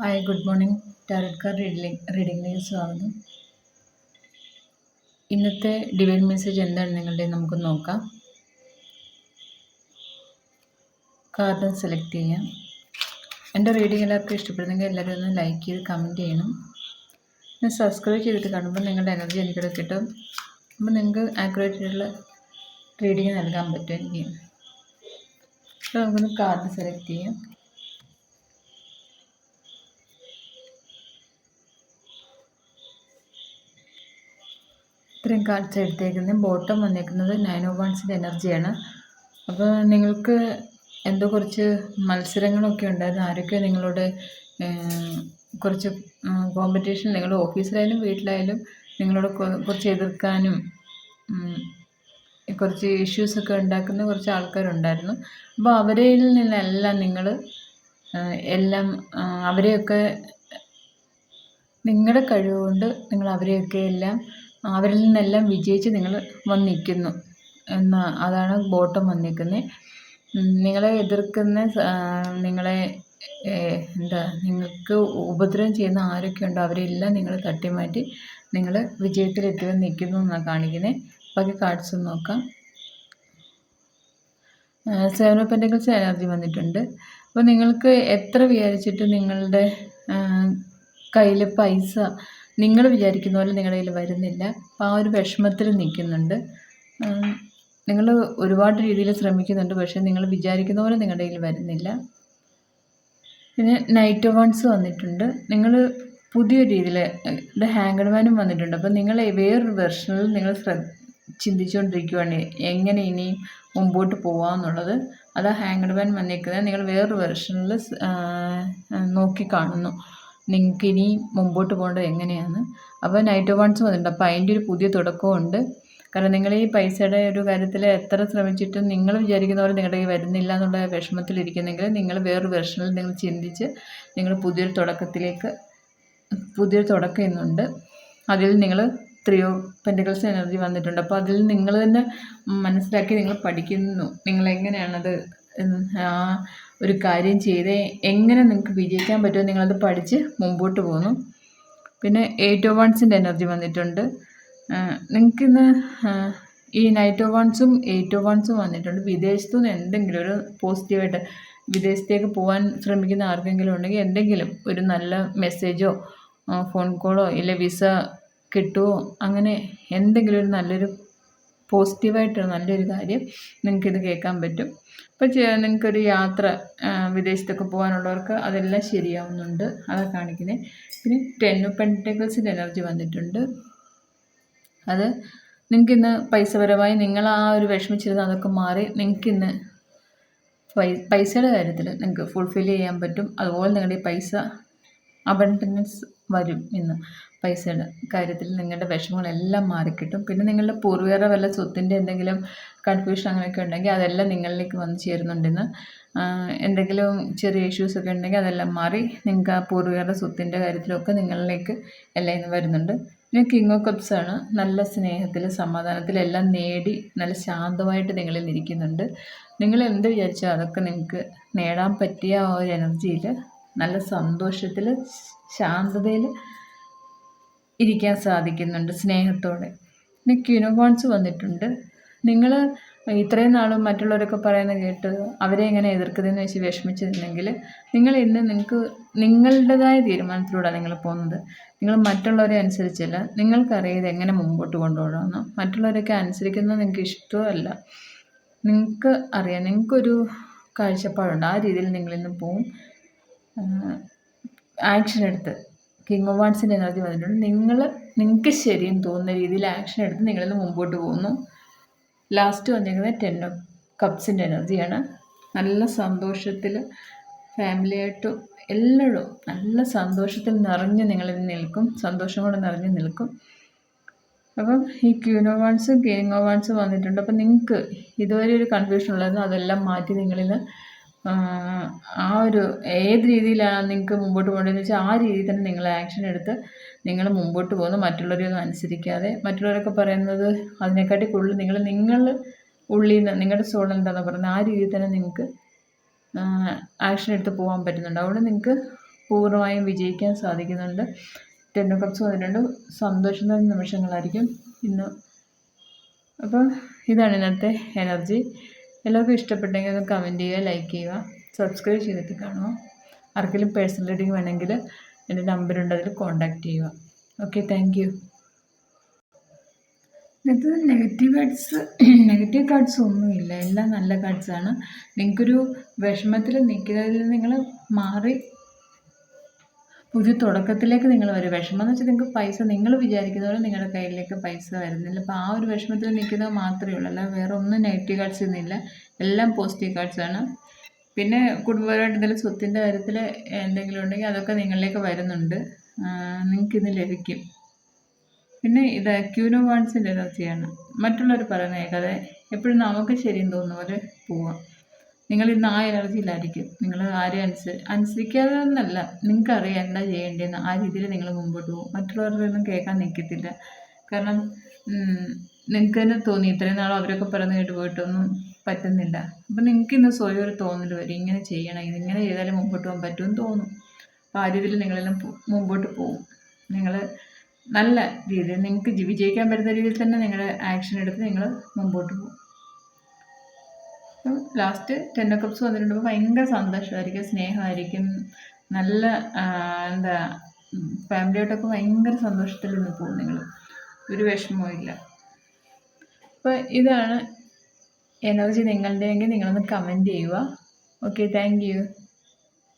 Hi good morning. Tarot card റീഡിങ്ങിലേക്ക് സ്വാഗതം. ഇന്നത്തെ ഡിവൈൻ മെസ്സേജ് എന്താണ് നിങ്ങളുടെ നമുക്ക് നോക്കാം. കാർഡ് സെലക്ട് ചെയ്യാം. എൻ്റെ റീഡിംഗ് എല്ലാവർക്കും ഇഷ്ടപ്പെടുന്നെങ്കിൽ എല്ലാവരും ഒന്ന് ലൈക്ക് ചെയ്ത് കമൻറ്റ് ചെയ്യണം. പിന്നെ സബ്സ്ക്രൈബ് ചെയ്തിട്ട് കാണുമ്പോൾ നിങ്ങളുടെ എനർജി എനിക്കിവിടെ കിട്ടും. അപ്പോൾ നിങ്ങൾക്ക് ആക്യുറേറ്റ് ആയിട്ടുള്ള റീഡിങ് നൽകാൻ പറ്റും എനിക്ക്. അപ്പോൾ നമുക്കൊന്ന് കാർഡ് സെലക്ട് ചെയ്യാം. ഇത്രയും കാർഡ്സ് എടുത്തേക്കുന്നത് ബോട്ടം വന്നേക്കുന്നത് 9 ഓഫ് വൺസിൻ്റെ എനർജിയാണ്. അപ്പോൾ നിങ്ങൾക്ക് എന്തോ കുറച്ച് മത്സരങ്ങളൊക്കെ ഉണ്ടായിരുന്നു. ആരൊക്കെ നിങ്ങളോട് കുറച്ച് കോമ്പറ്റീഷൻ, നിങ്ങൾ ഓഫീസിലായാലും വീട്ടിലായാലും നിങ്ങളോട് കുറച്ച് എതിർക്കാനും കുറച്ച് ഇഷ്യൂസൊക്കെ ഉണ്ടാക്കുന്ന കുറച്ച് ആൾക്കാരുണ്ടായിരുന്നു. അപ്പോൾ അവരിൽ നിന്നെല്ലാം നിങ്ങൾ എല്ലാം അവരെയൊക്കെ നിങ്ങളുടെ കഴിവുകൊണ്ട് നിങ്ങൾ അവരെയൊക്കെ എല്ലാം അവരിൽ നിന്നെല്ലാം വിജയിച്ച് നിങ്ങൾ വന്നിരിക്കുന്നു അതാണ് ബോട്ടം വന്നിരിക്കുന്നത്. നിങ്ങളെ എതിർക്കുന്ന നിങ്ങളെ നിങ്ങൾക്ക് ഉപദ്രവം ചെയ്യുന്ന ആരൊക്കെ ഉണ്ടോ അവരെല്ലാം നിങ്ങൾ തട്ടിമാറ്റി നിങ്ങൾ വിജയത്തിലെത്തി നിൽക്കുന്നു എന്നാണ് കാണിക്കുന്നത്. ബാക്കി കാർഡ്സ് നോക്കാം. 7 ഓഫ് പെന്റക്കിൾസ് എനർജി വന്നിട്ടുണ്ട്. അപ്പോൾ നിങ്ങൾക്ക് എത്ര വിചാരിച്ചിട്ട് നിങ്ങളുടെ കയ്യിൽ പൈസ നിങ്ങൾ വിചാരിക്കുന്ന പോലെ നിങ്ങളുടെ കയ്യിൽ വരുന്നില്ല. അപ്പോൾ ആ ഒരു വിഷമത്തിൽ നിൽക്കുന്നുണ്ട്. നിങ്ങൾ ഒരുപാട് രീതിയിൽ ശ്രമിക്കുന്നുണ്ട്, പക്ഷേ നിങ്ങൾ വിചാരിക്കുന്ന പോലെ നിങ്ങളുടെ കയ്യിൽ വരുന്നില്ല. പിന്നെ നൈറ്റ് ഓഫ് വൺസ് വന്നിട്ടുണ്ട്. നിങ്ങൾ പുതിയ രീതിയിൽ ഇത് ഹാങ്ക്ഡ്മാനും വന്നിട്ടുണ്ട്. അപ്പോൾ നിങ്ങൾ വേറൊരു വെർഷനിൽ നിങ്ങൾ ചിന്തിച്ചുകൊണ്ടിരിക്കുകയാണ് എങ്ങനെ ഇനി മുമ്പോട്ട് പോകാമെന്നുള്ളത്. അത് ഹാങ്ക്ഡ്മാൻ വന്നിരിക്കുന്നത് നിങ്ങൾ വേറൊരു വെർഷനിൽ നോക്കി കാണുന്നു നിങ്ങൾക്ക് ഇനി മുമ്പോട്ട് പോകേണ്ടത് എങ്ങനെയാണ്. അപ്പോൾ നൈറ്റ് ഓഫ് വൺസ് വന്നിട്ടുണ്ട്. അപ്പോൾ അതിൻ്റെ ഒരു പുതിയ തുടക്കമുണ്ട്. കാരണം നിങ്ങൾ ഈ പൈസയുടെ ഒരു കാര്യത്തിൽ എത്ര ശ്രമിച്ചിട്ടും നിങ്ങൾ വിചാരിക്കുന്ന പോലെ നിങ്ങളുടെ കയ്യിൽ വരുന്നില്ല എന്നുള്ള വിഷമത്തിലിരിക്കുന്നെങ്കിൽ നിങ്ങൾ വേറൊരു വെർഷനിൽ നിങ്ങൾ ചിന്തിച്ച് നിങ്ങൾ പുതിയൊരു തുടക്കം ഇന്നുണ്ട്. അതിൽ നിങ്ങൾ 3 ഓഫ് പെന്റക്കിൾസ് എനർജി വന്നിട്ടുണ്ട്. അപ്പോൾ അതിൽ നിങ്ങൾ തന്നെ മനസ്സിലാക്കി നിങ്ങൾ പഠിക്കുന്നു നിങ്ങൾ എങ്ങനെയാണത് ആ ഒരു കാര്യം ചെയ്ത് എങ്ങനെ നിങ്ങൾക്ക് വിജയിക്കാൻ പറ്റുമോ നിങ്ങളത് പഠിച്ച് മുമ്പോട്ട് പോകുന്നു. പിന്നെ 8 ഓഫ് വൺസിൻ്റെ എനർജി വന്നിട്ടുണ്ട്. നിങ്ങൾക്കിന്ന് ഈ നൈറ്റ് ഓഫ് വൺസും 8 ഓഫ് വൺസും വന്നിട്ടുണ്ട്. വിദേശത്തു നിന്ന് എന്തെങ്കിലും ഒരു പോസിറ്റീവായിട്ട് വിദേശത്തേക്ക് പോകാൻ ശ്രമിക്കുന്ന ആർക്കെങ്കിലും ഉണ്ടെങ്കിൽ എന്തെങ്കിലും ഒരു നല്ല മെസ്സേജോ ഫോൺ കോളോ ഇല്ല വിസ കിട്ടുമോ അങ്ങനെ എന്തെങ്കിലും ഒരു നല്ലൊരു പോസിറ്റീവായിട്ട് നല്ലൊരു കാര്യം നിങ്ങൾക്കിത് കേൾക്കാൻ പറ്റും. അപ്പോൾ നിങ്ങൾക്കൊരു യാത്ര വിദേശത്തൊക്കെ പോകാനുള്ളവർക്ക് അതെല്ലാം ശരിയാവുന്നുണ്ട്. അതാണ് കാണിക്കുന്നത്. പിന്നെ 10 ഓഫ് പെന്റക്കിൾസിൻ്റെ എനർജി വന്നിട്ടുണ്ട്. അത് നിങ്ങൾക്കിന്ന് പൈസപരമായി നിങ്ങൾ ആ ഒരു വിഷമിച്ചിരുന്ന അതൊക്കെ മാറി നിങ്ങൾക്കിന്ന് പൈസയുടെ കാര്യത്തിൽ നിങ്ങൾക്ക് ഫുൾഫിൽ ചെയ്യാൻ പറ്റും. അതുപോലെ നിങ്ങളുടെ ഈ പൈസ അബണ്ടൻസ് വരും ഇന്ന്. പൈസയുടെ കാര്യത്തിൽ നിങ്ങളുടെ വിഷമങ്ങളെല്ലാം മാറിക്കിട്ടും. പിന്നെ നിങ്ങളുടെ പൂർവികരുടെ വല്ല സ്വത്തിൻ്റെ എന്തെങ്കിലും കൺഫ്യൂഷൻ അങ്ങനെയൊക്കെ ഉണ്ടെങ്കിൽ അതെല്ലാം നിങ്ങളിലേക്ക് വന്ന് ചേരുന്നുണ്ടെന്ന്. എന്തെങ്കിലും ചെറിയ ഇഷ്യൂസൊക്കെ ഉണ്ടെങ്കിൽ അതെല്ലാം മാറി നിങ്ങൾക്ക് ആ പൂർവികരുടെ സ്വത്തിൻ്റെ കാര്യത്തിലൊക്കെ നിങ്ങളിലേക്ക് എല്ലാം ഇന്ന് വരുന്നുണ്ട്. പിന്നെ കിങ് ഓഫ് കപ്സ് ആണ്. നല്ല സ്നേഹത്തിൽ സമാധാനത്തിൽ എല്ലാം നേടി നല്ല ശാന്തമായിട്ട് നിങ്ങളിൽ ഇരിക്കുന്നുണ്ട്. നിങ്ങൾ എന്ത് വിചാരിച്ചാൽ അതൊക്കെ നിങ്ങൾക്ക് നേടാൻ പറ്റിയ ആ ഒരു എനർജിയിൽ നല്ല സന്തോഷത്തിൽ ശാന്തതയിൽ ഇരിക്കാൻ സാധിക്കുന്നുണ്ട് സ്നേഹത്തോടെ. പിന്നെ ക്വീൻ ഓഫ് വൺസ് വന്നിട്ടുണ്ട്. നിങ്ങൾ ഇത്രയും നാളും മറ്റുള്ളവരൊക്കെ പറയുന്നത് കേട്ട് അവരെ എങ്ങനെ എതിർക്കുന്നതെന്ന് വെച്ച് വിഷമിച്ചിരുന്നെങ്കിൽ നിങ്ങൾ ഇന്ന് നിങ്ങൾക്ക് നിങ്ങളുടേതായ തീരുമാനത്തിലൂടെയാണ് നിങ്ങൾ പോകുന്നത്. നിങ്ങൾ മറ്റുള്ളവരെ അനുസരിച്ചല്ല. നിങ്ങൾക്കറിയാം ഇത് എങ്ങനെ മുമ്പോട്ട് കൊണ്ടുപോകണമെന്ന്. മറ്റുള്ളവരൊക്കെ അനുസരിക്കുന്നത് നിങ്ങൾക്ക് ഇഷ്ടമല്ല. നിങ്ങൾക്ക് അറിയാം, നിങ്ങൾക്കൊരു കാഴ്ചപ്പാടുണ്ട്. ആ രീതിയിൽ നിങ്ങളിന്ന് പോവും. ആക്ഷൻ എടുത്ത് കിങ് ഓഫ് വൺസിൻ്റെ എനർജി വന്നിട്ടുണ്ട്. നിങ്ങൾക്ക് ശരിയെന്ന് തോന്നുന്ന രീതിയിൽ ആക്ഷൻ എടുത്ത് നിങ്ങളിന്ന് മുമ്പോട്ട് പോകുന്നു. ലാസ്റ്റ് വന്നിരിക്കുന്നത് 10 ഓഫ് കപ്സിൻ്റെ എനർജിയാണ്. നല്ല സന്തോഷത്തിൽ ഫാമിലിയായിട്ടും എല്ലാവരും നല്ല സന്തോഷത്തിൽ നിറഞ്ഞ് നിങ്ങളിൽ നിൽക്കും. സന്തോഷം കൊണ്ട് നിറഞ്ഞ് നിൽക്കും. അപ്പം ഈ ക്വീൻ ഓഫ് വൺസും കിങ് ഓഫ് വൺസും വന്നിട്ടുണ്ട്. അപ്പം നിങ്ങൾക്ക് ഇതുവരെ ഒരു കൺഫ്യൂഷൻ ഉള്ളായിരുന്നു, അതെല്ലാം മാറ്റി നിങ്ങളിൽ ആ ഒരു ഏത് രീതിയിലാണ് നിങ്ങൾക്ക് മുമ്പോട്ട് പോകേണ്ടതെന്ന് വെച്ചാൽ ആ രീതിയിൽ തന്നെ നിങ്ങൾ ആക്ഷൻ എടുത്ത് നിങ്ങൾ മുമ്പോട്ട് പോകുന്നു. മറ്റുള്ളവരെയൊന്നും അനുസരിക്കാതെ മറ്റുള്ളവരൊക്കെ പറയുന്നത് അതിനെക്കാട്ടി കൂടുതൽ നിങ്ങൾ ഉള്ളിൽ നിന്ന് നിങ്ങളുടെ സോൾ എന്താണെന്ന് പറയുന്നത് ആ രീതിയിൽ തന്നെ നിങ്ങൾക്ക് ആക്ഷൻ എടുത്ത് പോകാൻ പറ്റുന്നുണ്ട്. അതുകൊണ്ട് നിങ്ങൾക്ക് പൂർണ്ണമായും വിജയിക്കാൻ സാധിക്കുന്നുണ്ട്. 10 ഓഫ് കപ്സ് വന്നിട്ടുണ്ട്. സന്തോഷം തരുന്ന നിമിഷങ്ങളായിരിക്കും ഇന്ന്. അപ്പോൾ ഇതാണ് ഇന്നത്തെ എനർജി. എല്ലാവർക്കും ഇഷ്ടപ്പെട്ടെങ്കിൽ ഒന്ന് കമൻറ്റ് ചെയ്യുക, ലൈക്ക് ചെയ്യുക, സബ്സ്ക്രൈബ് ചെയ്തിട്ട് കാണുക. ആർക്കെങ്കിലും പേഴ്സണൽ റീഡിങ് വേണമെങ്കിൽ എൻ്റെ നമ്പറുണ്ട്, അതിൽ കോൺടാക്റ്റ് ചെയ്യുക. Okay, thank you. ഇത് നെഗറ്റീവ് കാർഡ്സ് ഒന്നുമില്ല, എല്ലാം നല്ല കാർഡ്സാണ്. നിങ്ങൾക്കൊരു വിഷമത്തിൽ നിൽക്കുന്നതിൽ നിങ്ങൾ മാറി പുതിയ തുടക്കത്തിലേക്ക് നിങ്ങൾ വരും. വിഷമം എന്ന് വെച്ചാൽ നിങ്ങൾക്ക് പൈസ നിങ്ങൾ വിചാരിക്കുന്ന പോലെ നിങ്ങളുടെ കയ്യിലേക്ക് പൈസ വരുന്നില്ല. അപ്പോൾ ആ ഒരു വിഷമത്തിൽ നിൽക്കുന്നത് മാത്രമേ ഉള്ളൂ, അല്ല വേറെ ഒന്നും നെഗറ്റീവ് കാർഡ്സ് ഒന്നുമില്ല, എല്ലാം പോസിറ്റീവ് കാർഡ്സാണ്. പിന്നെ കുടുംബപരമായിട്ട് എന്തെങ്കിലും സ്വത്തിൻ്റെ കാര്യത്തിൽ എന്തെങ്കിലും ഉണ്ടെങ്കിൽ അതൊക്കെ നിങ്ങളിലേക്ക് വരുന്നുണ്ട്, നിങ്ങൾക്കിന്ന് ലഭിക്കും. പിന്നെ ഇത് ക്യൂൻ ഓഫ് വാൻസിൻ്റെ എനർജിയാണ്. മറ്റുള്ളവർ പറയുന്ന കേൾക്കാതെ എപ്പോഴും നമുക്ക് ശരിയെന്ന് തോന്നുന്ന പോലെ പോവാം. നിങ്ങൾ ഇന്ന് ആ എനർജിയിലായിരിക്കും. നിങ്ങൾ ആരെയും അനുസരിക്കാതെ എന്നല്ല, നിങ്ങൾക്കറിയാം എന്താ ചെയ്യേണ്ടതെന്ന്, ആ രീതിയിൽ നിങ്ങൾ മുമ്പോട്ട് പോകും. മറ്റുള്ളവരുടെ ഒന്നും കേൾക്കാൻ നിൽക്കത്തില്ല. കാരണം നിങ്ങൾക്ക് തന്നെ തോന്നി ഇത്രയും നാളും അവരൊക്കെ പറഞ്ഞു കേട്ട് പോയിട്ടൊന്നും പറ്റുന്നില്ല. അപ്പം നിങ്ങൾക്ക് ഇന്ന് സ്വയം ഒരു തോന്നൽ വരും, ഇങ്ങനെ ചെയ്യണം, ഇതിങ്ങനെ ചെയ്താലേ മുമ്പോട്ട് പോകാൻ പറ്റുമെന്ന് തോന്നും. അപ്പോൾ ആ രീതിയിൽ നിങ്ങളെല്ലാം മുമ്പോട്ട് പോകും. നിങ്ങൾ നല്ല രീതിയിൽ നിങ്ങൾക്ക് വിജയിക്കാൻ പറ്റുന്ന രീതിയിൽ തന്നെ നിങ്ങളുടെ ആക്ഷൻ എടുത്ത് നിങ്ങൾ മുമ്പോട്ട് പോകും. അപ്പം ലാസ്റ്റ് 10 ഓഫ് കപ്സ് വന്നിട്ടുണ്ടെങ്കിൽ ഭയങ്കര സന്തോഷമായിരിക്കും, സ്നേഹമായിരിക്കും, നല്ല എന്താ ഫാമിലിയായിട്ടൊക്കെ ഭയങ്കര സന്തോഷത്തിൽ നിന്ന് പോകും. നിങ്ങൾ ഒരു വിഷമവും ഇല്ല. അപ്പോൾ ഇതാണ് എനർജി നിങ്ങളുടെയെങ്കിൽ നിങ്ങളൊന്ന് കമൻറ്റ് ചെയ്യുക. Okay, thank you.